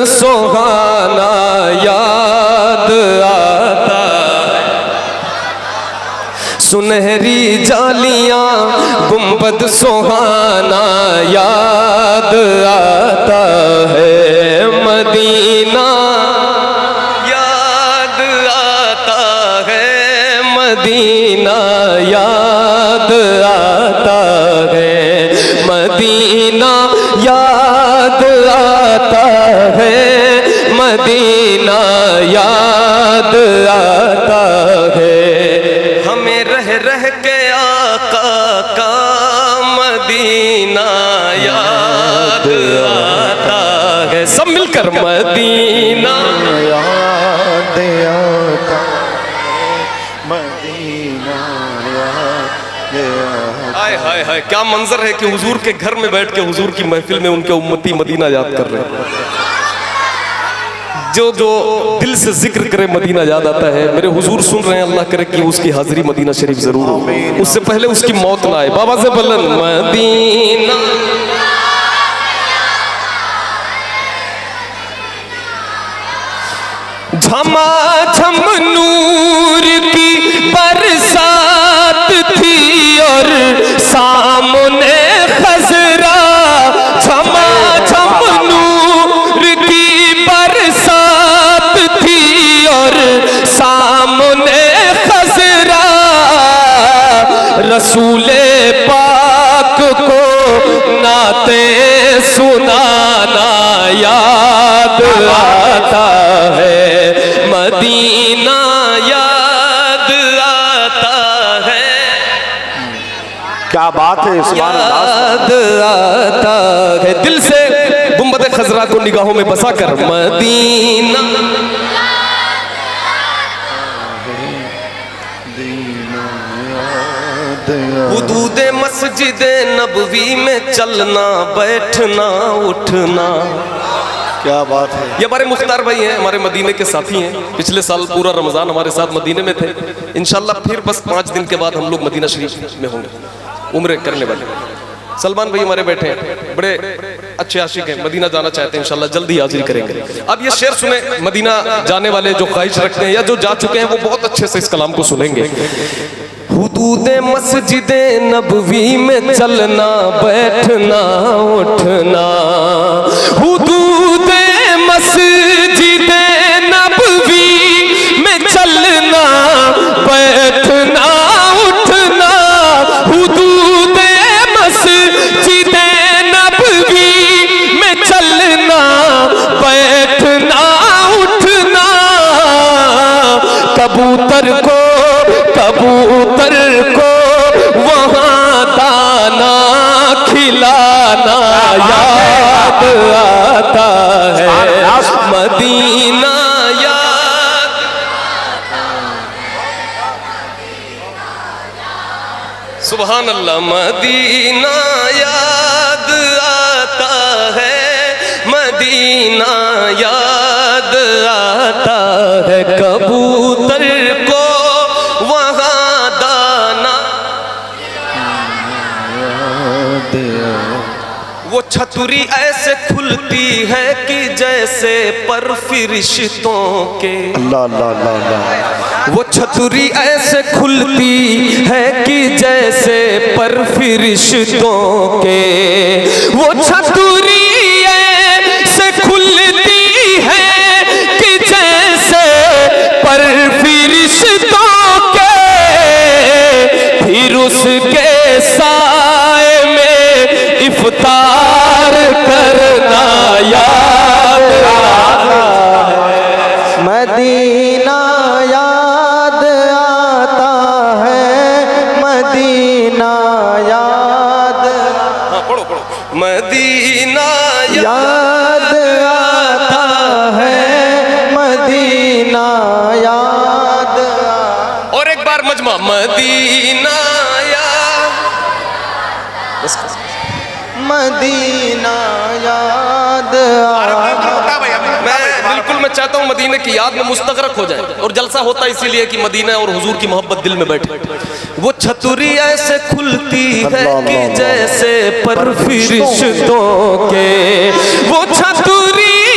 सुहाना याद आता है, सुनहरी जालियां गुंबद सुहाना याद आता है, मदीना याद आता है, मदीना याद आता है, मदीना याद आता है, मदीना याद आता है। हमें रह रह के आका का मदीना याद आता है। सब मिलकर मदीना याद आता है, मदीना याद आता। हाय हाय हाय, क्या मंजर है कि हुजूर के घर में बैठ के हुजूर की महफिल में उनके उम्मती मदीना याद कर रहे हैं। जो जो दिल से जिक्र करे मदीना याद आता है। मेरे हुजूर सुन रहे हैं, अल्लाह करे कि उसकी हाजिरी मदीना शरीफ जरूर हो, उससे पहले उसकी मौत ना आए। बाबा से बुलंद मदीना झमाझम नूर की बरसात थी और सामने खजरा, झमाझम नूर की बरसात थी और सामने खजरा, रसूले पाक को नाते सुनाना याद आता है, मदीना याद आता है। क्या बात है, याद आता है। दिल से गुंबद खजरा को निगाहों में बसा कर मदीना हुदूद मस्जिद नबवी में चलना बैठना उठना। क्या बात है। ये हमारे मुख्तार भाई हैं, हमारे मदीने के साथी हैं। पिछले साल पूरा रमजान हमारे साथ मदीने में थे। इंशाल्लाह फिर बस 5 दिन के बाद हम लोग मदीना शरीफ में होंगे, उम्रे करने वाले। सलमान भाई हमारे बैठे हैं, बड़े अच्छे आशिक हैं, मदीना जाना चाहते हैं, इंशाल्लाह जल्दी हाजिरी करेंगे। अब ये शेर सुने, मदीना जाने वाले जो ख्वाहिश रखते हैं या जो जा चुके हैं वो बहुत अच्छे से इस कलाम को सुनेंगे। हुदूद मस्जिद नबवी में चलना बैठना उठना, हुदूद मस्जिद नबवी में चलना बैठना उठना, हुदूद मस्जिद नबवी में चलना बैठना उठना, कबूतर को वहाँ दाना खिलाना याद आता है, मदीना याद। सुभान अल्लाह, मदीना याद आता है, मदीना याद आता है, कबूतर को वहाँ दाना। वो छतुरी ऐसे खुलती है कि जैसे पर फरिश्तों के, अल्लाह अल्लाह अल्लाह। वो छतुरी ऐसे खुलती है कि जैसे पर फरिश्तों के, वो छतुरी ऐसे खुलती है कि जैसे पर फरिश्तों के, फिर उसके साए में इफ्तार करना याद आता है, मदीना याद आता है, मदीना याद। हाँ पढ़ो पढ़ो। मदीना याद आता है, मदीना याद। और एक बार मजमा, मदीना याद, मदीना याद। मैं चाहता हूँ मदीने की याद में मुस्तगरक हो जाए, और जलसा होता इसीलिए कि मदीना और हुजूर की मोहब्बत दिल में बैठे। वो छतुरी ऐसे खुलती है कि जैसे पर फरिश्तों के, वो छतुरी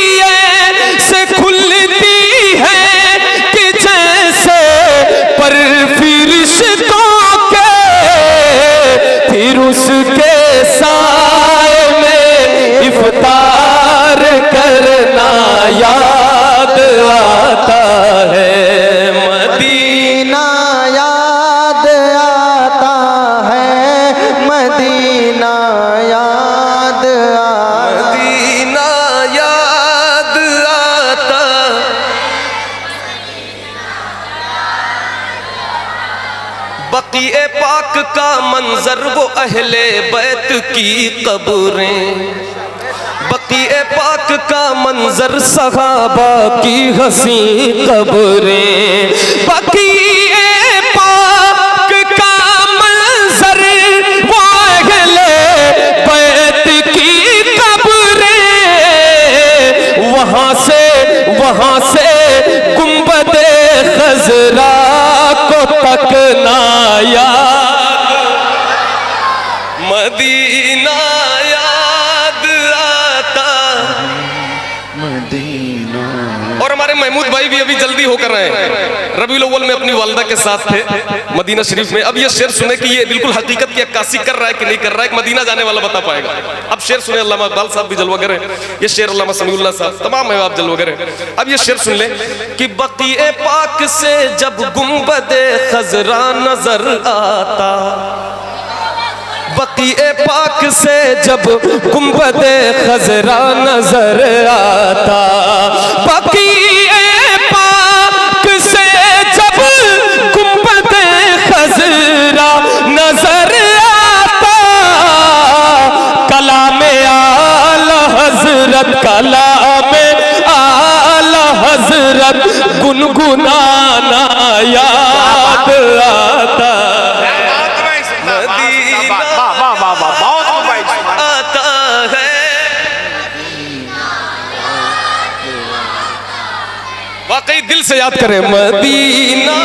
बक़ीए पाक का मंजर वो अहले बैत की कब्रें, बक़ीए पाक का मंजर सहाबा की हसी कब्रें, बक़ीए पाक का मंजर वो अहले बैत की कब्रें, वहाँ से गुंबदे खजरा को तकना याद, मदीना याद आता मदीना। और हमारे महमूद भाई भी अभी जल्दी होकर आए हैं, रबीउल अव्वल में अपनी वालदा के साथ थे मदीना शरीफ में। अब ये शेर सुने कि ये बिल्कुल हकीकत की अक्कासी कर रहा है कि नहीं कर रहा है, मदीना जाने वाला बता पाएगा। अब शेर सुने, अल्लामा इकबाल साहब भी जलवागर हैं, ये शेर अल्लामा समीउल्लाह साहब, तमाम अहबाब जलवागर हैं। अब ये शेर सुन ले कि बक़ीए पाक से जब गुंबदे खजरा नजर आता, बक़ीए पाक से जब गुंबदे खजरा नजर आता, बक़ीए पाक से जब गुंबदे खजरा नजर आता, कलामे आला हजरत, कलामे आला हजरत गुनगुनाना याद आता, वाकई दिल से याद करें मदीना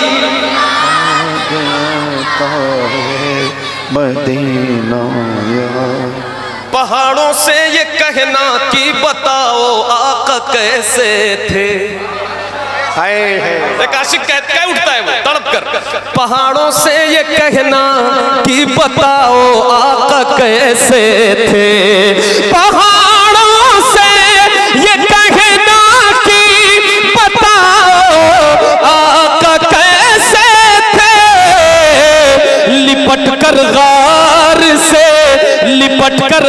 मदीना। पहाड़ों से ये कहना कि बताओ आका कैसे थे, एक आशिक कह उठता है वो तड़प कर, पहाड़ों से ये कहना कि बताओ आका कैसे थे, पहाड़ों से ये कहना कि बताओ आका कैसे थे, लिपट कर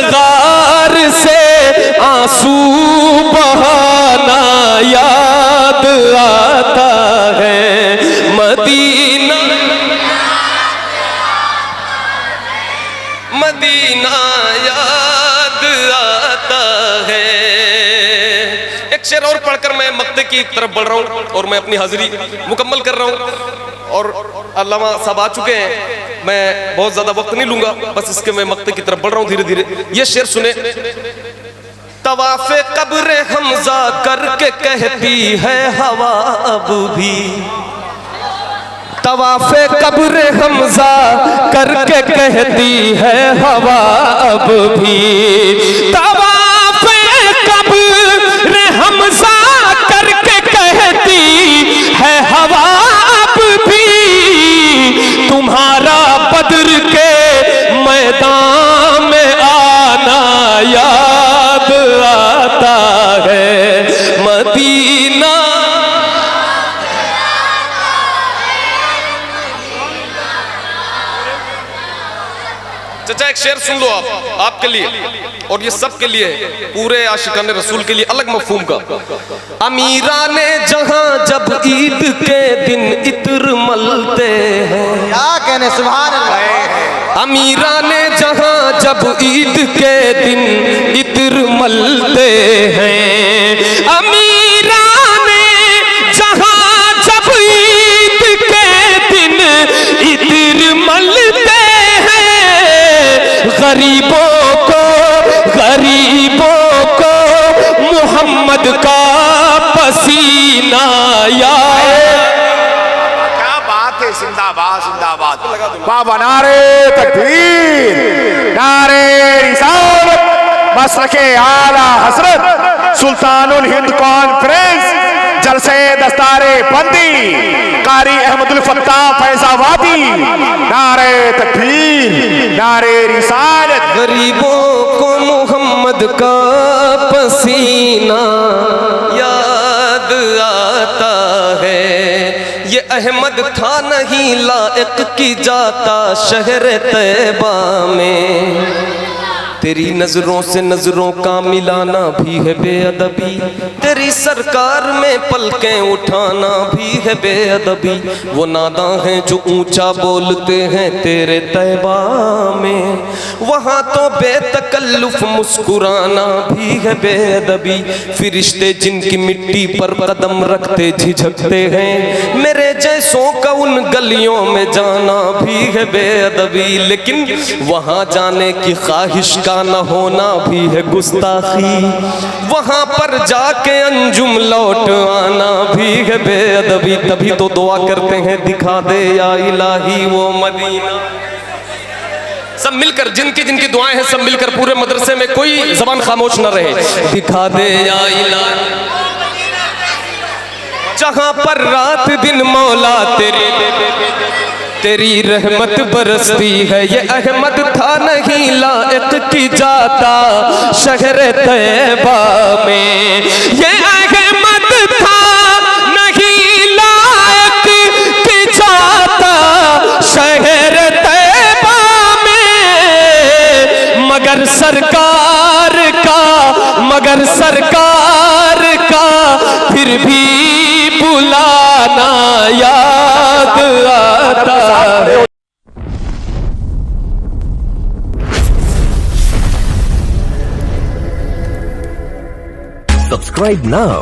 गार से आंसू बहाना याद आता है, मदीना मदीना याद आता है। एक शेर और पढ़कर मैं मक्ते की तरफ बढ़ रहा हूँ और मैं अपनी हाजिरी मुकम्मल कर रहा हूँ, और अल्लामा साहब आ चुके हैं, मैं बहुत ज्यादा वक्त नहीं लूंगा, बस इसके मैं मक्ते की तरफ बढ़ रहा हूँ धीरे धीरे। ये शेर सुने, तवाफ़े कब्र हमजा करके कहती है हवा अब भी, तवाफ़े कब्र हमजा करके कहती है हवा अब भी, तवाफ़े कब्र हमजा करके कहती है हवा अब भी, तुम्हारा बद्र के मैदान में आना याद आता है, मदीना चाचा एक शेर सुन लो आप, आपके लिए और ये सब के लिए, पूरे आशिकाने रसूल के लिए अलग मफहूम का। अमीरा ने जहां जब ईद के दिन इत्र मलते हैं, क्या कहने, सुभान अल्लाह। अमीरा ने जहां जब ईद के दिन इत्र मलते हैं, अमीरा ने जहां जब ईद के दिन इत्र मलते हैं, गरीबों को मोहम्मद का पसीना याद। क्या बात है, जिंदाबाद जिंदाबाद, बाबा नारे तकबीर, नारे रिसालत, मसलके आला हजरत सुल्तानुल हिंद कॉन्फ्रेंस, जलसे दस्तारे बंदी, कारी अहमदुल फत्ताह फैजाबादी, नारे तकबीर, नारे रिसालत। गरीबों को मोहम्मद का पसीना याद आता है, ये अहमद था नहीं लायक की जाता शहर तैबा में, तेरी नजरों से नजरों का मिलाना भी है बेअदबी, तेरी सरकार में पलकें उठाना भी है बेअदबी। वो नादा हैं जो ऊंचा बोलते हैं तेरे तैबा में, वहाँ तो बेतकल्लुफ मुस्कुराना भी है बेअदबी। फिरिश्ते जिनकी मिट्टी पर कदम रखते झिझकते हैं, मेरे जैसों का उन गलियों में जाना भी है बेअदबी। लेकिन वहाँ जाने की ख्वाहिश का न होना भी है गुस्ताखी, वहाँ पर जाके अंजुम लौट आना भी है बेअदबी। तभी तो दुआ करते हैं दिखा दे या इलाही वो मदीना। सब मिलकर जिनकी जिनकी दुआएं हैं सब मिलकर पूरे मदरसे में कोई जबान खामोश न रहे। दिखा दे या इलाही, जहां पर रात दिन मौला तेरी रहमत बरसती है। ये अहमद था नहीं लायक की जाता शहर तैबा में, ये अहमद था नहीं लायक की जाता शहर तैबा में। मगर सरकार का फिर भी बुलाना याद आता है। Subscribe now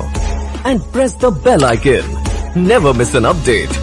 and press the bell icon. Never miss an update.